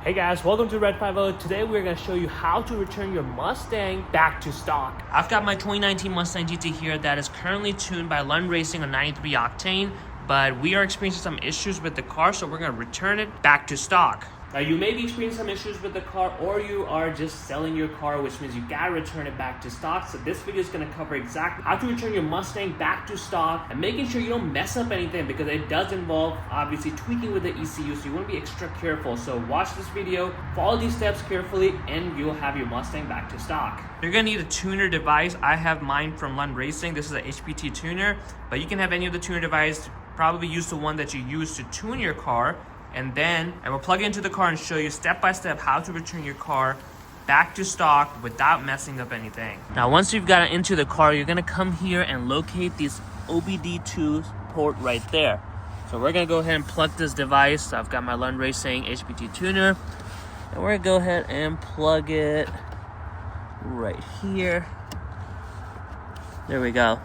Hey guys, welcome to Red 50. Today we're going to show you how to return your Mustang back to stock. I've got my 2019 Mustang GT here that is currently tuned by Lund Racing on 93 octane, but we are experiencing some issues with the car, so we're going to return it back to stock. Now you may be experiencing some issues with the car, or you are just selling your car, which means you gotta return it back to stock. So this video is gonna cover exactly how to return your Mustang back to stock and making sure you don't mess up anything, because it does involve obviously tweaking with the ECU, so you wanna be extra careful. So watch this video, follow these steps carefully, and you'll have your Mustang back to stock. You're gonna need a tuner device. I have mine from Lund Racing. This is a HPT tuner, but you can have any of the tuner device. Probably use the one that you use to tune your car. And then I will plug it into the car and show you step by step how to return your car back to stock without messing up anything. Now, once you've got it into the car, you're gonna come here and locate this OBD2 port right there. So we're gonna go ahead and plug this device. I've got my Lund Racing HPT tuner, and we're gonna go ahead and plug it right here. There we go.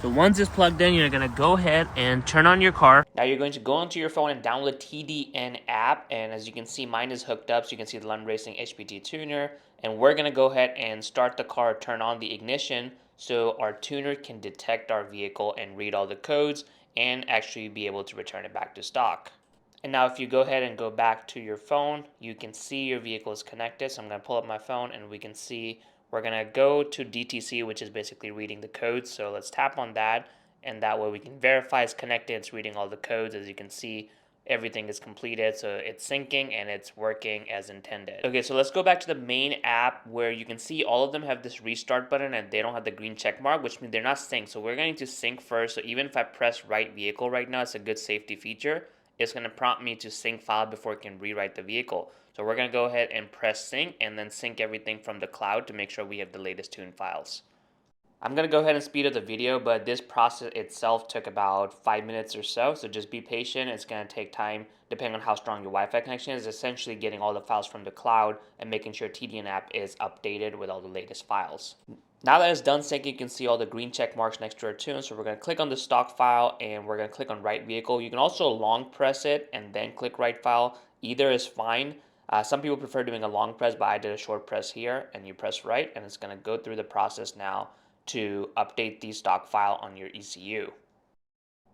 So once it's plugged in, you're gonna go ahead and turn on your car. Now you're going to go onto your phone and download TDN app. And as you can see, mine is hooked up. So you can see the Lund Racing HPT tuner. And we're gonna go ahead and start the car, turn on the ignition, so our tuner can detect our vehicle and read all the codes and actually be able to return it back to stock. And now if you go ahead and go back to your phone, you can see your vehicle is connected. So I'm gonna pull up my phone and we can see we're gonna go to DTC, which is basically reading the codes. So let's tap on that, and that way we can verify it's connected. It's reading all the codes. As you can see, everything is completed, so it's syncing and it's working as intended. Okay, so let's go back to the main app, where you can see all of them have this restart button and they don't have the green check mark, which means they're not synced. So we're going to sync first. So even if I press right vehicle right now, it's a good safety feature. It's going to prompt me to sync file before it can rewrite the vehicle. So we're going to go ahead and press sync and then sync everything from the cloud to make sure we have the latest tune files. I'm going to go ahead and speed up the video, but this process itself took about 5 minutes or so. So just be patient. It's going to take time depending on how strong your Wi-Fi connection is. Essentially getting all the files from the cloud and making sure TDN app is updated with all the latest files. Now that it's done syncing, you can see all the green check marks next to our tune. So we're going to click on the stock file and we're going to click on right vehicle. You can also long press it and then click right file. Either is fine. Some people prefer doing a long press, but I did a short press here, and you press right, and it's going to go through the process now to update the stock file on your ECU.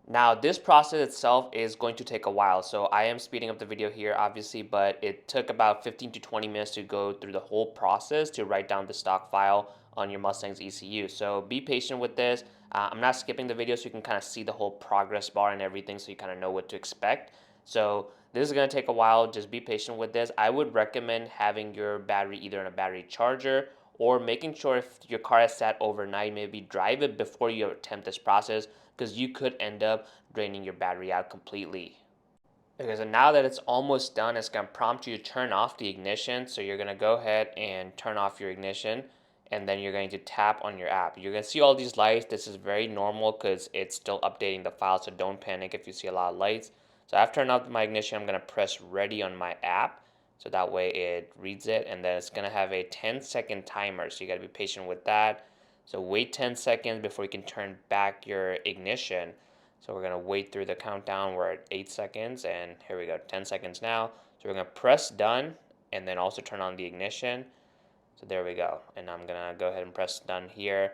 Now this process itself is going to take a while, so I am speeding up the video here obviously, but it took about 15 to 20 minutes to go through the whole process to write down the stock file on your Mustang's ECU. So be patient with this. I'm not skipping the video so you can kind of see the whole progress bar and everything, so you kind of know what to expect. So this is going to take a while. Just be patient with this. I would recommend having your battery either in a battery charger, or making sure if your car has sat overnight, maybe drive it before you attempt this process, because you could end up draining your battery out completely. Okay, so now that it's almost done, it's going to prompt you to turn off the ignition. So you're going to go ahead and turn off your ignition, and then you're going to tap on your app. You're going to see all these lights. This is very normal because it's still updating the file, so don't panic if you see a lot of lights. So I've turned off my ignition. I'm going to press ready on my app, so that way it reads it, and then it's going to have a 10-second timer, so you got to be patient with that. So wait 10 seconds before you can turn back your ignition. So we're going to wait through the countdown. We're at 8 seconds, and here we go, 10 seconds now. So we're going to press done and then also turn on the ignition. So there we go, and I'm going to go ahead and press done here.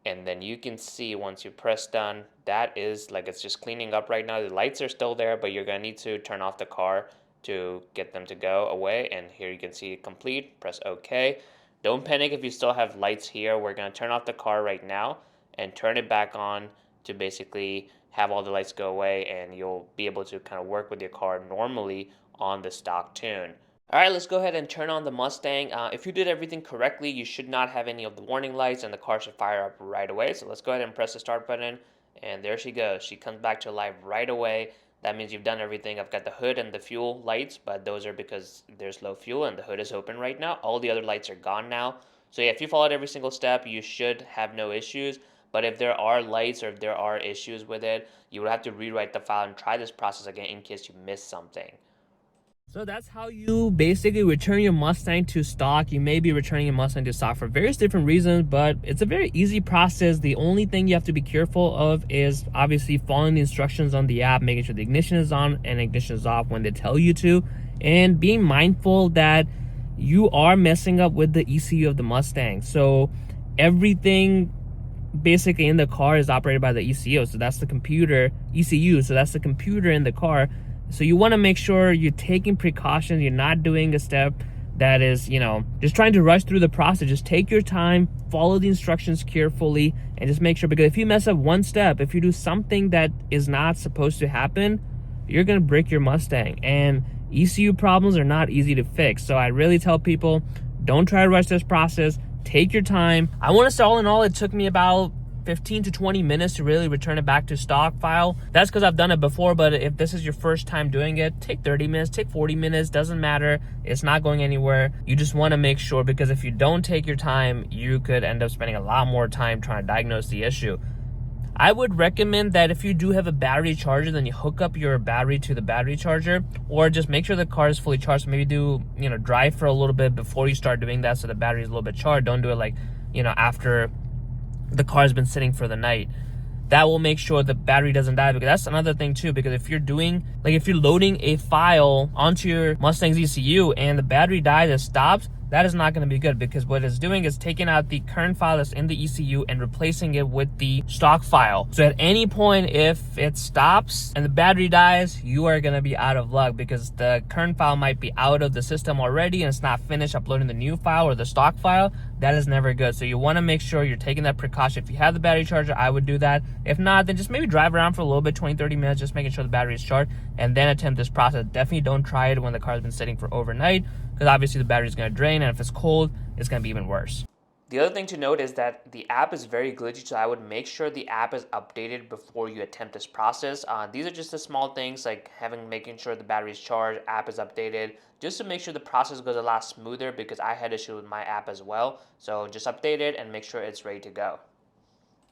And then you can see once you press done, that is like it's just cleaning up right now. The lights are still there, but you're going to need to turn off the car to get them to go away. And here you can see complete. Press OK. Don't panic if you still have lights here. We're going to turn off the car right now and turn it back on to basically have all the lights go away, and you'll be able to kind of work with your car normally on the stock tune. Alright, let's go ahead and turn on the Mustang. If you did everything correctly, you should not have any of the warning lights, and the car should fire up right away. So let's go ahead and press the start button, and there she goes. She comes back to life right away. That means you've done everything. I've got the hood and the fuel lights, but those are because there's low fuel and the hood is open right now. All the other lights are gone now. So yeah, if you followed every single step, you should have no issues. But if there are lights or if there are issues with it, you would have to rewrite the file and try this process again in case you missed something. So that's how you basically return your Mustang to stock. You may be returning your Mustang to stock for various different reasons, but it's a very easy process. The only thing you have to be careful of is obviously following the instructions on the app, making sure the ignition is on and ignition is off when they tell you to. and being mindful that you are messing up with the ECU of the Mustang. So everything basically in the car is operated by the ECU, so that's the computer. ECU, so that's the computer in the car. So you want to make sure you're taking precautions, you're not doing a step that is, just trying to rush through the process. Just take your time, follow the instructions carefully, and just make sure, because if you mess up one step, if you do something that is not supposed to happen, you're gonna break your Mustang. And ECU problems are not easy to fix. So I really tell people, don't try to rush this process. Take your time. I want to say all in all, it took me about 15 to 20 minutes to really return it back to stock file. That's because I've done it before, but if this is your first time doing it, take 30 minutes, take 40 minutes, doesn't matter. It's not going anywhere. You just want to make sure, because if you don't take your time, you could end up spending a lot more time trying to diagnose the issue. I would recommend that if you do have a battery charger, then you hook up your battery to the battery charger, or just make sure the car is fully charged. So maybe do, drive for a little bit before you start doing that, so the battery is a little bit charged. Don't do it like, after the car's been sitting for the night. That will make sure the battery doesn't die, because that's another thing too, because if you're doing, if you're loading a file onto your Mustang's ECU and the battery dies, it stops, that is not going to be good, because what it's doing is taking out the current file that's in the ECU and replacing it with the stock file. So at any point, if it stops and the battery dies, you are going to be out of luck, because the current file might be out of the system already and it's not finished uploading the new file or the stock file. That is never good. So you want to make sure you're taking that precaution. If you have the battery charger, I would do that. If not, then just maybe drive around for a little bit, 20-30 minutes, just making sure the battery is charged, and then attempt this process. Definitely don't try it when the car's been sitting for overnight, because obviously the battery is going to drain, and if it's cold, it's going to be even worse. The other thing to note is that the app is very glitchy, so I would make sure the app is updated before you attempt this process. These are just the small things, like making sure the battery is charged, app is updated, just to make sure the process goes a lot smoother, because I had issues with my app as well. So just update it and make sure it's ready to go.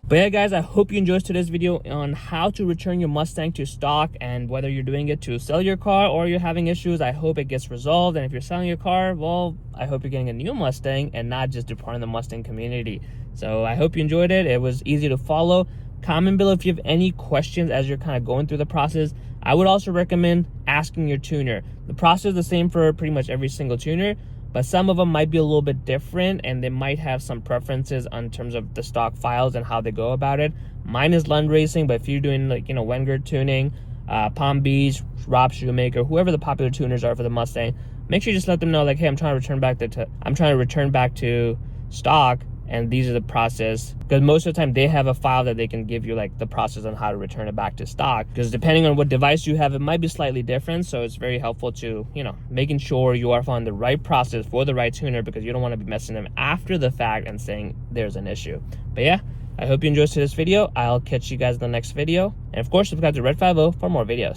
But yeah, guys, I hope you enjoyed today's video on how to return your Mustang to stock, and whether you're doing it to sell your car or you're having issues, I hope it gets resolved. And if you're selling your car, well, I hope you're getting a new Mustang and not just departing the Mustang community. So I hope you enjoyed it. It was easy to follow. Comment below if you have any questions as you're kind of going through the process. I would also recommend asking your tuner. The process is the same for pretty much every single tuner, but some of them might be a little bit different, and they might have some preferences in terms of the stock files and how they go about it. Mine is Lund Racing, but if you're doing Wenger Tuning, Palm Beach, Rob Shoemaker, whoever the popular tuners are for the Mustang, make sure you just let them know, hey, I'm trying to return back to stock, and these are the process, because most of the time they have a file that they can give you the process on how to return it back to stock, because depending on what device you have, it might be slightly different. So it's very helpful to making sure you are following the right process for the right tuner, because you don't want to be messing them after the fact and saying there's an issue. But yeah, I hope you enjoyed this video. I'll catch you guys in the next video, and of course subscribe to Red 50 for more videos.